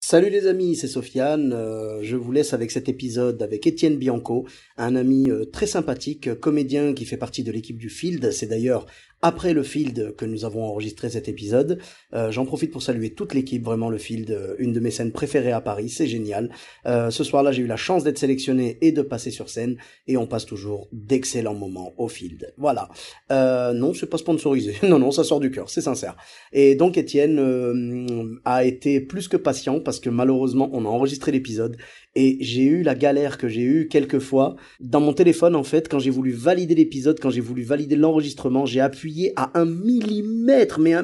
Salut les amis, c'est Sofiane. Je vous laisse avec cet épisode avec Étienne Bianco, un ami très sympathique, comédien qui fait partie de l'équipe du Field. C'est d'ailleurs après le Field que nous avons enregistré cet épisode. J'en profite pour saluer toute l'équipe, vraiment le Field, une de mes scènes préférées à Paris, c'est génial. Ce soir-là, j'ai eu la chance d'être sélectionné et de passer sur scène, et on passe toujours d'excellents moments au Field. Voilà. Non, c'est pas sponsorisé. Non, ça sort du cœur, c'est sincère. Et donc Étienne a été plus que patient parce que malheureusement on a enregistré l'épisode et j'ai eu la galère que j'ai eue quelques fois dans mon téléphone. En fait, quand j'ai voulu valider l'épisode, quand j'ai voulu valider l'enregistrement, j'ai appuyé à 1 millimètre, mais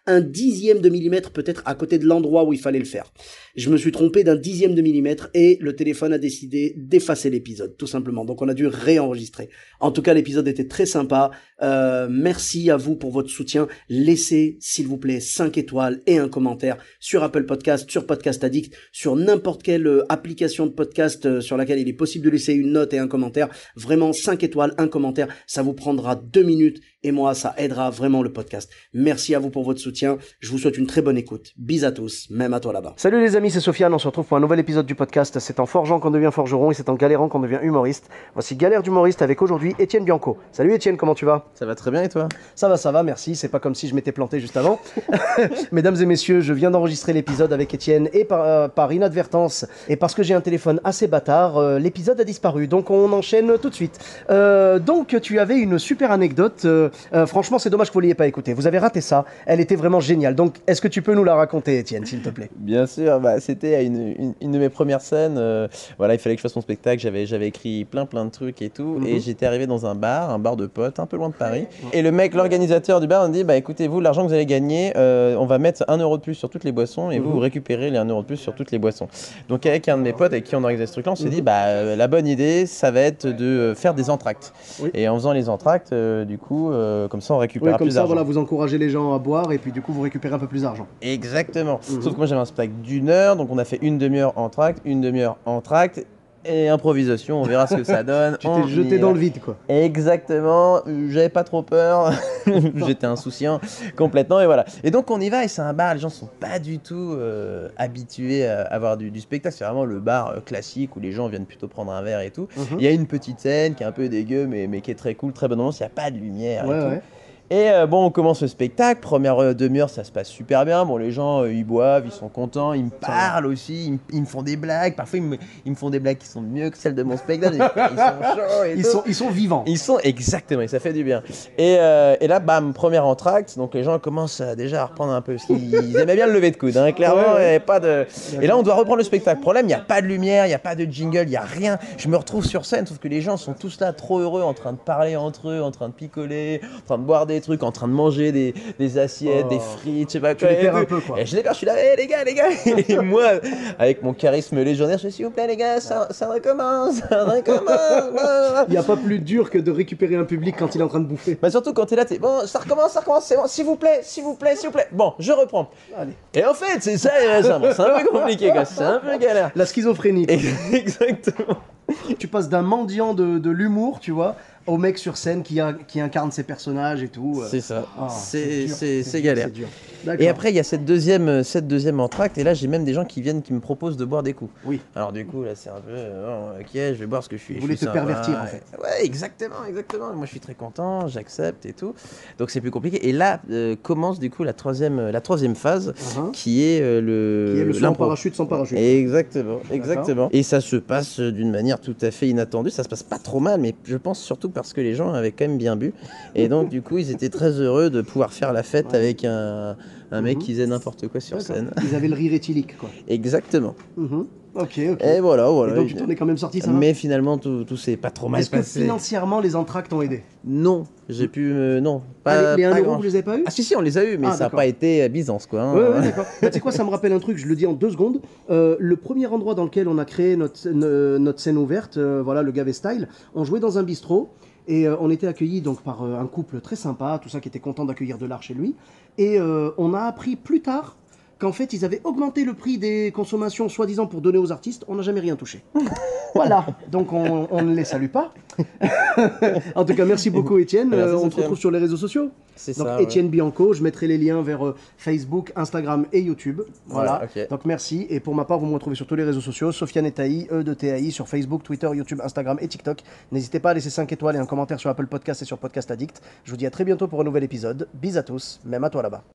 un dixième de millimètre peut-être à côté de l'endroit où il fallait le faire. Je me suis trompé d'un dixième de millimètre et le téléphone a décidé d'effacer l'épisode, tout simplement. Donc on a dû réenregistrer. En tout cas, l'épisode était très sympa. Merci à vous pour votre soutien. Laissez, s'il vous plaît, 5 étoiles et un commentaire sur Apple Podcast, sur Podcast Addict, sur n'importe quelle application de podcast sur laquelle il est possible de laisser une note et un commentaire. Vraiment, 5 étoiles, un commentaire, ça vous prendra 2 minutes et moi, ça aidera vraiment le podcast. Merci à vous pour votre soutien. Je vous souhaite une très bonne écoute. Bis à tous, même à toi là-bas. Salut les amis, c'est Sofiane. On se retrouve pour un nouvel épisode du podcast. C'est en forgeant qu'on devient forgeron et c'est en galérant qu'on devient humoriste. Voici Galère d'humoriste avec aujourd'hui Étienne Bianco. Salut Étienne, comment tu vas ? Ça va très bien et toi ? Ça va, merci. C'est pas comme si je m'étais planté juste avant. Mesdames et messieurs, je viens d'enregistrer l'épisode avec Étienne et par inadvertance et parce que j'ai un téléphone assez bâtard, l'épisode a disparu. Donc on enchaîne tout de suite. Donc tu avais une super anecdote. Franchement, c'est dommage que vous ne l'ayez pas écoutée. Vous avez raté ça. Elle était vraiment géniale. Donc est-ce que tu peux nous la raconter, Étienne, s'il te plaît ? Bien sûr, c'était à une de mes premières scènes. Voilà, il fallait que je fasse mon spectacle. J'avais écrit plein de trucs et tout. Et j'étais arrivé dans un bar de potes, un peu loin de Paris. Et le mec, l'organisateur du bar, me dit écoutez, vous, l'argent que vous allez gagner, on va mettre 1 euro de plus sur toutes les boissons et vous récupérez les 1 euro de plus sur toutes les boissons. Donc avec un de mes potes avec qui on organisait ce truc-là, on s'est dit la bonne idée, ça va être de faire des entractes. Et en faisant les entractes, du coup, comme ça on récupère plus d'argent. Voilà, vous encouragez les gens à boire et puis du coup vous récupérez un peu plus d'argent. Exactement. Sauf que moi j'avais un spectacle d'1 heure, donc on a fait une demi-heure entracte, une demi-heure entracte. Et improvisation, on verra ce que ça donne. Tu t'es jeté dans le vide, quoi. Exactement, j'avais pas trop peur, j'étais insouciant complètement et voilà. Et donc on y va et c'est un bar, les gens sont pas du tout habitués à avoir du spectacle, c'est vraiment le bar classique où les gens viennent plutôt prendre un verre et tout. Il y a une petite scène qui est un peu dégueu mais qui est très cool, très bonne ambiance, il n'y a pas de lumière et tout. Ouais. Et on commence le spectacle, première demi-heure ça se passe super bien, les gens ils boivent, ils sont contents, ils me parlent aussi, ils me font des blagues, parfois ils me font des blagues qui sont mieux que celles de mon spectacle, ils sont chauds et tout. Ils sont vivants. Ils sont exactement, et ça fait du bien. Et là, bam, première entracte, donc les gens commencent déjà à reprendre un peu, parce qu'ils aimaient bien le lever de coude, hein, clairement, il n'y avait pas de... Et là on doit reprendre le spectacle, problème, il n'y a pas de lumière, il n'y a pas de jingle, il n'y a rien, je me retrouve sur scène, sauf que les gens sont tous là, trop heureux, en train de parler entre eux, en train de picoler, en train de boire des trucs, en train de manger des assiettes, des frites, je sais pas quoi. Tu les perds un peu, quoi. Et je suis là, les gars. Et moi, avec mon charisme légendaire, je dis s'il vous plaît les gars, ça recommence. Il n'y a pas plus dur que de récupérer un public quand il est en train de bouffer. Surtout quand t'es là, bon, ça recommence, c'est bon, s'il vous plaît. Bon, je reprends. Allez. Et en fait, c'est ça, c'est un peu compliqué, quoi. C'est un peu galère. La schizophrénie. Exactement. Tu passes d'un mendiant de l'humour, tu vois, au mec sur scène qui incarne ses personnages et tout. C'est ça. C'est galère. dur. Et après, il y a cette deuxième entracte, et là, j'ai même des gens qui me proposent de boire des coups. Oui. Alors du coup, là, c'est un peu, ok, je vais boire ce que je suis. Vous voulez te pervertir, en fait. Ouais, exactement. Moi, je suis très content, j'accepte et tout. Donc, c'est plus compliqué. Et là, commence du coup la troisième phase, qui est le saut en parachute sans parachute. Exactement. Et ça se passe d'une manière tout à fait inattendue. Ça se passe pas trop mal, mais je pense surtout parce que les gens avaient quand même bien bu. Et donc, du coup, ils étaient très heureux de pouvoir faire la fête avec un mec qui faisait n'importe quoi sur scène. Ils avaient le rire éthylique, quoi. Exactement. Ok. Et voilà. Et donc tu t'en es quand même sorti, ça va ? Mais finalement, tout s'est pas trop mal passé. Est-ce que financièrement, les entractes ont aidé ? Non, j'ai pu... non. Les 1 euro, vous les avez pas eu ? Ah si, on les a eu, mais ça n'a pas été à Byzance, quoi. Ouais, d'accord. Tu sais quoi, ça me rappelle un truc, je le dis en 2 secondes. Le premier endroit dans lequel on a créé notre scène ouverte, le Gavé Style, on jouait dans un bistrot. Et on était accueillis donc par un couple très sympa, tout ça qui était content d'accueillir de l'art chez lui. Et on a appris plus tard qu'en fait, ils avaient augmenté le prix des consommations, soi-disant pour donner aux artistes. On n'a jamais rien touché. Voilà, donc on ne les salue pas. En tout cas, merci beaucoup, Étienne. On te retrouve sur les réseaux sociaux. C'est donc, ça, Étienne Bianco, je mettrai les liens vers Facebook, Instagram et YouTube. Voilà. Ouais, ok. Donc, merci. Et pour ma part, vous me retrouvez sur tous les réseaux sociaux. Sofiane Etaï, E de TAI, sur Facebook, Twitter, YouTube, Instagram et TikTok. N'hésitez pas à laisser 5 étoiles et un commentaire sur Apple Podcast et sur Podcast Addict. Je vous dis à très bientôt pour un nouvel épisode. Bis à tous, même à toi là-bas.